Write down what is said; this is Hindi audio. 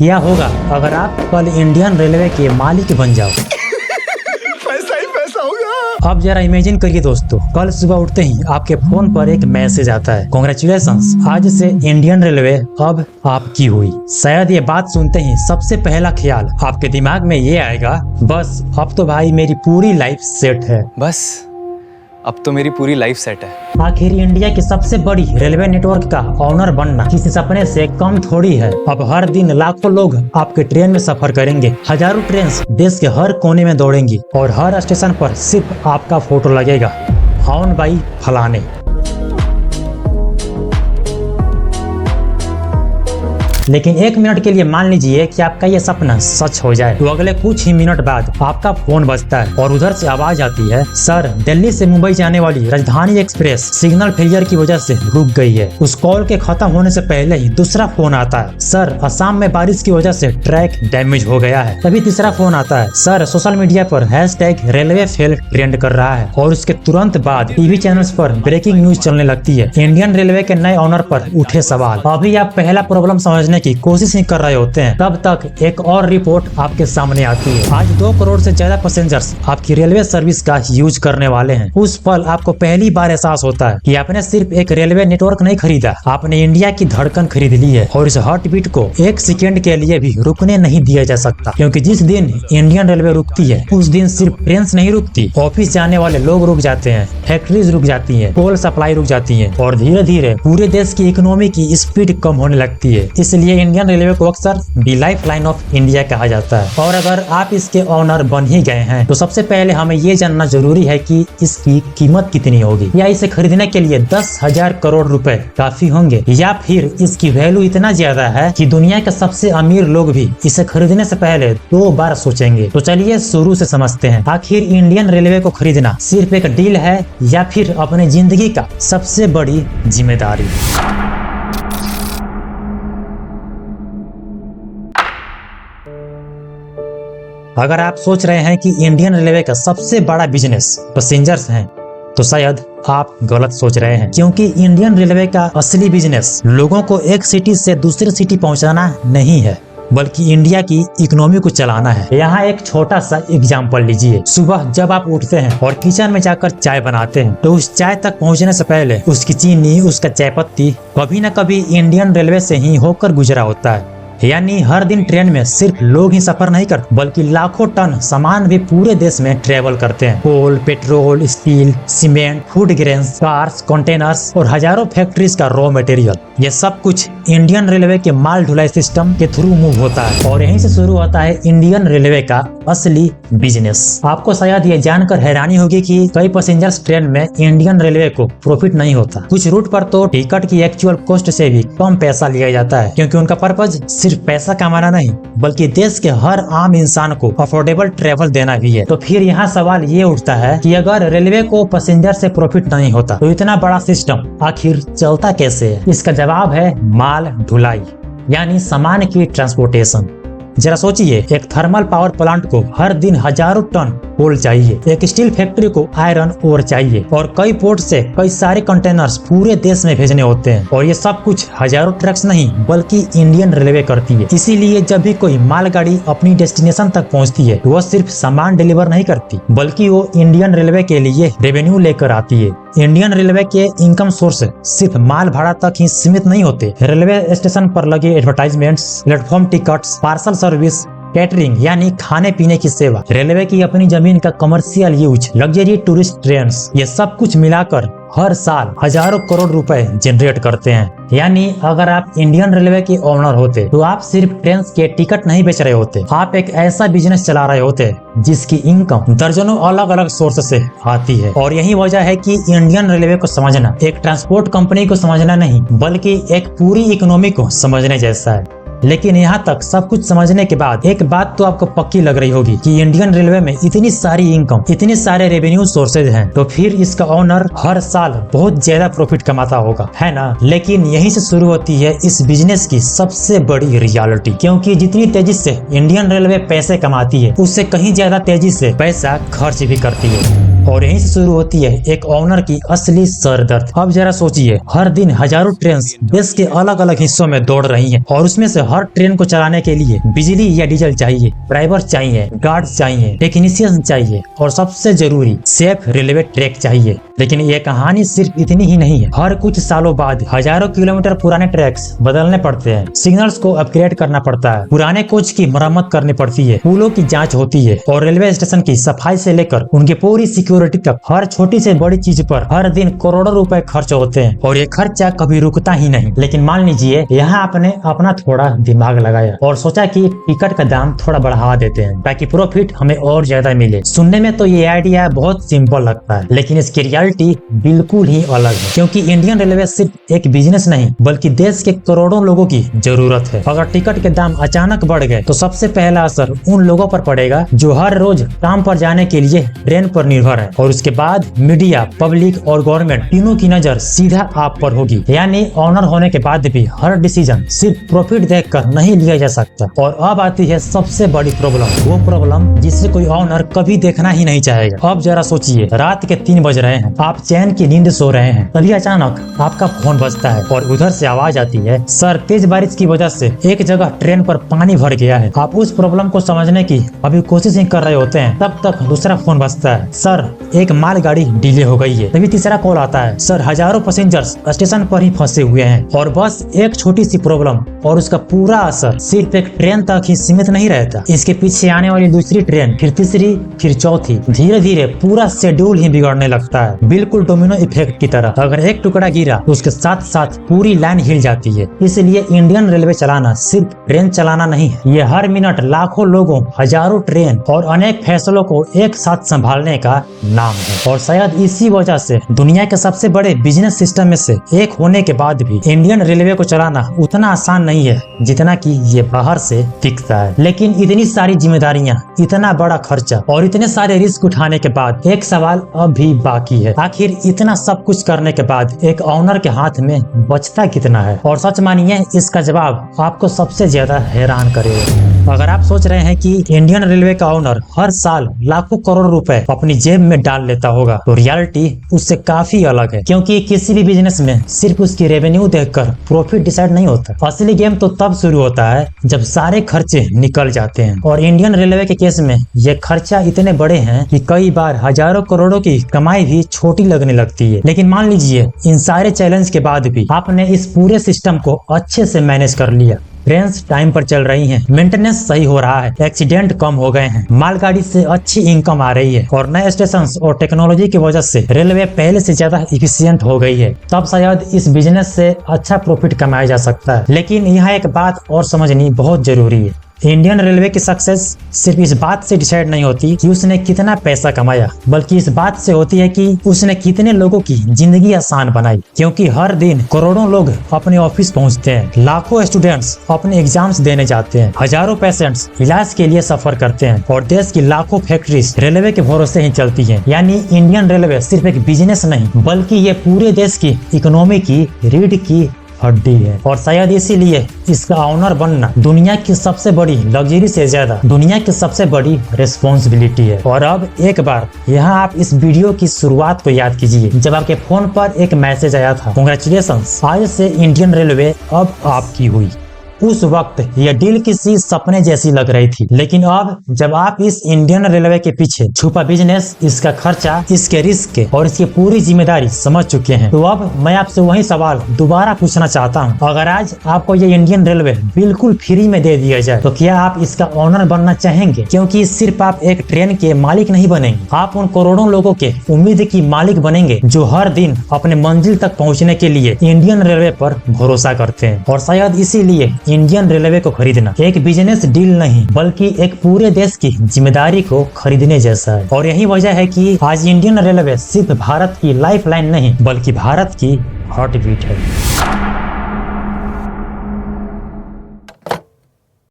क्या होगा अगर आप कल इंडियन रेलवे के मालिक बन जाओ। पैसा ही पैसा होगा। अब जरा इमेजिन करिए दोस्तों, कल सुबह उठते ही आपके फोन पर एक मैसेज आता है, कांग्रेचुलेशंस, आज से इंडियन रेलवे अब आपकी हुई। शायद ये बात सुनते ही सबसे पहला ख्याल आपके दिमाग में ये आएगा, बस अब तो भाई मेरी पूरी लाइफ सेट है। बस अब तो मेरी पूरी लाइफ सेट है। आखिर इंडिया की सबसे बड़ी रेलवे नेटवर्क का ऑनर बनना किसी सपने से कम थोड़ी है। अब हर दिन लाखों लोग आपके ट्रेन में सफर करेंगे, हजारों ट्रेन देश के हर कोने में दौड़ेंगी और हर स्टेशन पर सिर्फ आपका फोटो लगेगा, ऑन बाई फलाने। लेकिन एक मिनट के लिए मान लीजिए कि आपका ये सपना सच हो जाए, तो अगले कुछ ही मिनट बाद आपका फोन बजता है और उधर से आवाज आती है, सर दिल्ली से मुंबई जाने वाली राजधानी एक्सप्रेस सिग्नल फेलियर की वजह से रुक गई है। उस कॉल के खत्म होने से पहले ही दूसरा फोन आता है, सर असम में बारिश की वजह से ट्रैक डैमेज हो गया है। तभी तीसरा फोन आता है, सर सोशल मीडिया पर #रेलवे फेल ट्रेंड कर रहा है। और उसके तुरंत बाद टीवी चैनल्स पर ब्रेकिंग न्यूज चलने लगती है, इंडियन रेलवे के नए ऑनर पर उठे सवाल। अभी आप पहला प्रॉब्लम समझने की कोशिश ही कर रहे होते हैं, तब तक एक और रिपोर्ट आपके सामने आती है। आज 2 करोड़ से ज्यादा पैसेंजर्स आपकी रेलवे सर्विस का यूज करने वाले हैं। उस पल आपको पहली बार एहसास होता है कि आपने सिर्फ एक रेलवे नेटवर्क नहीं खरीदा, आपने इंडिया की धड़कन खरीद ली है। और इस हार्ट बीट को एक सेकेंड के लिए भी रुकने नहीं दिया जा सकता, क्योंकि जिस दिन इंडियन रेलवे रुकती है उस दिन सिर्फ ट्रेन नहीं रुकती, ऑफिस जाने वाले लोग रुक जाते हैं, फैक्ट्रीज रुक जाती है, कोल सप्लाई रुक जाती है और धीरे धीरे पूरे देश की इकोनॉमी की स्पीड कम होने लगती है। इसलिए इंडियन रेलवे को अक्सर दी लाइफ लाइन ऑफ इंडिया कहा जाता है। और अगर आप इसके ऑनर बन ही गए हैं तो सबसे पहले हमें ये जानना जरूरी है कि इसकी कीमत कितनी होगी। या इसे खरीदने के लिए 10,000 करोड़ रुपए काफी होंगे, या फिर इसकी वैल्यू इतना ज्यादा है कि दुनिया के सबसे अमीर लोग भी इसे खरीदने से पहले 2 बार सोचेंगे। तो चलिए शुरू से समझते हैं, आखिर इंडियन रेलवे को खरीदना सिर्फ एक डील है या फिर अपनी जिंदगी का सबसे बड़ी जिम्मेदारी। अगर आप सोच रहे हैं कि इंडियन रेलवे का सबसे बड़ा बिजनेस पैसेंजर्स हैं, तो शायद आप गलत सोच रहे हैं, क्योंकि इंडियन रेलवे का असली बिजनेस लोगों को एक सिटी से दूसरी सिटी पहुंचाना नहीं है, बल्कि इंडिया की इकोनॉमी को चलाना है। यहाँ एक छोटा सा एग्जाम्पल लीजिए, सुबह जब आप उठते हैं और किचन में जाकर चाय बनाते हैं, तो उस चाय तक पहुँचने से पहले उसकी चीनी, उसका चाय पत्ती कभी न कभी इंडियन रेलवे से ही होकर गुजरा होता है। यानी हर दिन ट्रेन में सिर्फ लोग ही सफर नहीं करते, बल्कि लाखों टन सामान भी पूरे देश में ट्रेवल करते हैं। Coal, petrol, steel, cement, food grains, cars, containers और हजारों फैक्ट्रीज का रॉ मटेरियल, ये सब कुछ इंडियन रेलवे के माल ढुलाई सिस्टम के थ्रू मूव होता है। और यहीं से शुरू होता है इंडियन रेलवे का असली बिजनेस। आपको शायद ये जानकर हैरानी होगी कि कई पैसेंजर्स ट्रेन में इंडियन रेलवे को प्रॉफिट नहीं होता। कुछ रूट पर तो टिकट की एक्चुअल कॉस्ट से भी कम पैसा लिया जाता है, क्योंकि उनका पर्पज सिर्फ पैसा कमाना नहीं, बल्कि देश के हर आम इंसान को अफोर्डेबल ट्रेवल देना भी है। तो फिर यहाँ सवाल ये उठता है कि अगर रेलवे को पैसेंजर से प्रॉफिट नहीं होता तो इतना बड़ा सिस्टम आखिर चलता कैसे है? इसका जवाब है माल ढुलाई, यानी सामान की ट्रांसपोर्टेशन। जरा सोचिए, एक थर्मल पावर प्लांट को हर दिन हजारों टन कोल चाहिए, एक स्टील फैक्ट्री को आयरन ओर चाहिए और कई पोर्ट से कई सारे कंटेनर्स पूरे देश में भेजने होते हैं। और ये सब कुछ हजारों ट्रक्स नहीं बल्कि इंडियन रेलवे करती है। इसीलिए जब भी कोई मालगाड़ी अपनी डेस्टिनेशन तक पहुंचती है तो वह सिर्फ सामान डिलीवर नहीं करती, बल्कि वो इंडियन रेलवे के लिए रेवेन्यू लेकर आती है। इंडियन रेलवे के इनकम सोर्स सिर्फ माल भाड़ा तक ही सीमित नहीं होते। रेलवे स्टेशन पर लगे advertisements, platform tickets, parcel service, catering यानी खाने पीने की सेवा, रेलवे की अपनी जमीन का commercial use, luxury tourist trains, ये सब कुछ मिलाकर हर साल हजारों करोड़ रुपए जनरेट करते हैं। यानी अगर आप इंडियन रेलवे के ओनर होते तो आप सिर्फ ट्रेन के टिकट नहीं बेच रहे होते, आप एक ऐसा बिजनेस चला रहे होते जिसकी इनकम दर्जनों अलग अलग सोर्स से आती है। और यही वजह है कि इंडियन रेलवे को समझना एक ट्रांसपोर्ट कंपनी को समझना नहीं, बल्कि एक पूरी इकोनॉमी को समझने जैसा है। लेकिन यहाँ तक सब कुछ समझने के बाद एक बात तो आपको पक्की लग रही होगी कि इंडियन रेलवे में इतनी सारी इनकम, इतने सारे रेवेन्यू सोर्सेज हैं, तो फिर इसका ओनर हर साल बहुत ज्यादा प्रॉफिट कमाता होगा, है ना? लेकिन यहीं से शुरू होती है इस बिजनेस की सबसे बड़ी रियलिटी, क्योंकि जितनी तेजी से इंडियन रेलवे पैसे कमाती है उससे कहीं ज्यादा तेजी से पैसा खर्च भी करती है। और यहीं से शुरू होती है एक ओनर की असली सरदर्द। अब जरा सोचिए, हर दिन हजारों ट्रेन देश के अलग अलग हिस्सों में दौड़ रही हैं और उसमें से हर ट्रेन को चलाने के लिए बिजली या डीजल चाहिए, ड्राइवर चाहिए, गार्ड्स चाहिए, टेक्नीशियन चाहिए और सबसे जरूरी सेफ रेलवे ट्रैक चाहिए। लेकिन ये कहानी सिर्फ इतनी ही नहीं है। हर कुछ सालों बाद हजारों किलोमीटर पुराने ट्रैक्स बदलने पड़ते हैं, सिग्नल्स को अपग्रेड करना पड़ता है, पुराने कोच की मरम्मत करनी पड़ती है, पुलों की जांच होती है और रेलवे स्टेशन की सफाई से लेकर उनकी पूरी सिक्योरिटी तक हर छोटी से बड़ी चीज पर हर दिन करोड़ों रुपए खर्च होते हैं और ये खर्चा कभी रुकता ही नहीं। लेकिन मान लीजिए यहाँ आपने अपना थोड़ा दिमाग लगाया और सोचा कि टिकट का दाम थोड़ा बढ़ा देते हैं ताकि प्रॉफिट हमें और ज्यादा मिले। सुनने में तो ये आइडिया बहुत सिंपल लगता है, लेकिन इसकी रियलिटी बिल्कुल ही अलग है, क्योंकि इंडियन रेलवे सिर्फ एक बिजनेस नहीं बल्कि देश के करोड़ों लोगों की जरूरत है। अगर टिकट के दाम अचानक बढ़ गए तो सबसे पहला असर उन लोगों पर पड़ेगा जो हर रोज काम पर जाने के लिए ट्रेन पर निर्भर है, और उसके बाद मीडिया, पब्लिक और गवर्नमेंट तीनों की नजर सीधा आप पर होगी। यानी ऑनर होने के बाद भी हर डिसीजन सिर्फ प्रॉफिट देखकर नहीं लिया जा सकता। और अब आती है सबसे बड़ी प्रॉब्लम, वो प्रॉब्लम जिसे कोई ऑनर कभी देखना ही नहीं चाहेगा। अब जरा सोचिए, रात के 3 बज रहे हैं, आप चैन की नींद सो रहे हैं, तभी अचानक आपका फोन बजता है और उधर से आवाज आती है, सर तेज बारिश की वजह से एक जगह ट्रेन पर पानी भर गया है। आप उस प्रॉब्लम को समझने की अभी कोशिश ही कर रहे होते हैं, तब तक दूसरा फोन बजता है, सर एक मालगाड़ी डिले हो गई है। तभी तीसरा कॉल आता है, सर हजारों पैसेंजर्स स्टेशन पर ही फंसे हुए हैं। और बस एक छोटी सी प्रॉब्लम और उसका पूरा असर सिर्फ एक ट्रेन तक ही सीमित नहीं रहता, इसके पीछे आने वाली दूसरी ट्रेन, फिर तीसरी, फिर चौथी, धीरे धीरे पूरा शेड्यूल ही बिगड़ने लगता है, बिल्कुल डोमिनो इफेक्ट की तरह। अगर एक टुकड़ा गिरा तो उसके साथ साथ पूरी लाइन हिल जाती है। इसलिए इंडियन रेलवे चलाना सिर्फ ट्रेन चलाना नहीं है, ये हर मिनट लाखों लोगों, हजारों ट्रेन और अनेक फैसलों को एक साथ संभालने का नाम है। और शायद इसी वजह से दुनिया के सबसे बड़े बिजनेस सिस्टम में से एक होने के बाद भी इंडियन रेलवे को चलाना उतना आसान नहीं है जितना कि ये बाहर से दिखता है। लेकिन इतनी सारी जिम्मेदारियां, इतना बड़ा खर्चा और इतने सारे रिस्क उठाने के बाद एक सवाल अब भी बाकी है, आखिर इतना सब कुछ करने के बाद एक ऑनर के हाथ में बचता कितना है? और सच मानिए, इसका जवाब आपको सबसे ज्यादा हैरान करेगा। अगर आप सोच रहे हैं कि इंडियन रेलवे का ऑनर हर साल लाखों करोड़ रुपए अपनी जेब में डाल लेता होगा, तो रियलिटी उससे काफी अलग है, क्योंकि किसी भी बिजनेस में सिर्फ उसकी रेवेन्यू देखकर प्रॉफिट डिसाइड नहीं होता। असली गेम तो तब शुरू होता है जब सारे खर्चे निकल जाते हैं। और इंडियन रेलवे के केस में ये खर्चा इतने बड़े हैं कि कई बार हजारों करोड़ों की कमाई भी छोटी लगने लगती है। लेकिन मान लीजिए, इन सारे चैलेंज के बाद भी आपने इस पूरे सिस्टम को अच्छे से मैनेज कर लिया। ट्रेन्स टाइम पर चल रही हैं, मेंटेनेंस सही हो रहा है, एक्सीडेंट कम हो गए हैं, मालगाड़ी से अच्छी इनकम आ रही है और नए स्टेशन और टेक्नोलॉजी की वजह से रेलवे पहले से ज्यादा इफिशिएंट हो गई है। तब शायद इस बिजनेस से अच्छा प्रॉफिट कमाया जा सकता है। लेकिन यहाँ एक बात और समझनी बहुत जरूरी है, इंडियन रेलवे की सक्सेस सिर्फ इस बात से डिसाइड नहीं होती कि उसने कितना पैसा कमाया, बल्कि इस बात से होती है कि उसने कितने लोगों की जिंदगी आसान बनाई। क्योंकि हर दिन करोड़ों लोग अपने ऑफिस पहुंचते हैं, लाखों स्टूडेंट्स अपने एग्जाम्स देने जाते हैं, हजारों पेशेंट्स इलाज के लिए सफर करते हैं और देश की लाखों फैक्ट्रीज रेलवे के भरोसे ही चलती हैं। यानी इंडियन रेलवे सिर्फ एक बिजनेस नहीं, बल्कि ये पूरे देश की इकोनॉमी की रीढ़ की हड्डी है। और शायद इसीलिए इसका ऑनर बनना दुनिया की सबसे बड़ी लग्जरी से ज्यादा दुनिया की सबसे बड़ी रिस्पॉन्सिबिलिटी है। और अब एक बार यहाँ आप इस वीडियो की शुरुआत को याद कीजिए, जब आपके फोन पर एक मैसेज आया था, कांग्रेचुलेशंस, आज से इंडियन रेलवे अब आपकी हुई। उस वक्त यह डील किसी सपने जैसी लग रही थी, लेकिन अब जब आप इस इंडियन रेलवे के पीछे छुपा बिजनेस, इसका खर्चा, इसके रिस्क और इसकी पूरी जिम्मेदारी समझ चुके हैं, तो अब मैं आपसे वही सवाल दोबारा पूछना चाहता हूं। अगर आज आपको ये इंडियन रेलवे बिल्कुल फ्री में दे दिया जाए, तो क्या आप इसका ऑनर बनना चाहेंगे? क्योंकि सिर्फ आप एक ट्रेन के मालिक नहीं बनेंगे, आप उन करोड़ों लोगों के उम्मीद की मालिक बनेंगे जो हर दिन अपने मंजिल तक पहुँचने के लिए इंडियन रेलवे पर भरोसा करते हैं। और शायद इसीलिए इंडियन रेलवे को खरीदना एक बिजनेस डील नहीं, बल्कि एक पूरे देश की जिम्मेदारी को खरीदने जैसा है। और यही वजह है कि आज इंडियन रेलवे सिर्फ भारत की लाइफलाइन नहीं, बल्कि भारत की हार्ट बीट है।